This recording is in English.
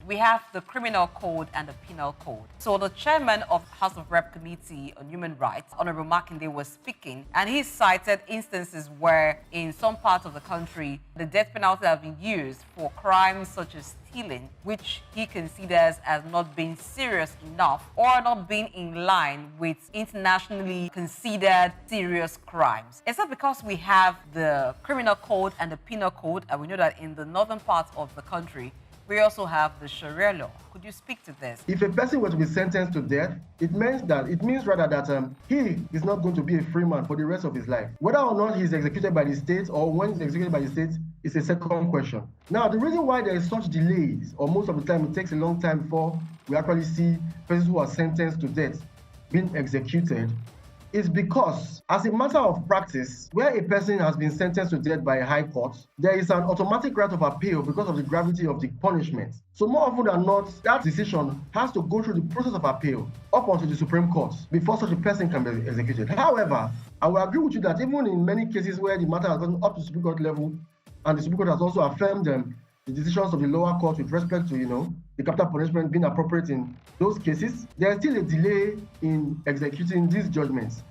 we have the Criminal Code and the Penal Code. So the chairman of House of Rep Committee on Human Rights, Honorable Makinde, was speaking, and he cited instances where in some parts of the country, the death penalty has been used for crimes such as stealing, which he considers as not being serious enough or not being in line with internationally considered serious crimes. Is that because we have the Criminal Code and the Penal Code, and we know that in the northern parts of the country, we also have the Sharia law? Could you speak to this? If a person were to be sentenced to death, it means rather that he is not going to be a free man for the rest of his life. Whether or not he's executed by the state or when he's executed by the state is a second question. Now, the reason why there is such delays, or most of the time it takes a long time before we actually see persons who are sentenced to death being executed, is because, as a matter of practice, where a person has been sentenced to death by a high court, there is an automatic right of appeal because of the gravity of the punishment. So more often than not, that decision has to go through the process of appeal up onto the Supreme Court before such a person can be executed. However, I will agree with you that even in many cases where the matter has gone up to Supreme Court level, and the Supreme Court has also affirmed the decisions of the lower court with respect to, the capital punishment being appropriate in those cases, there is still a delay in executing these judgments.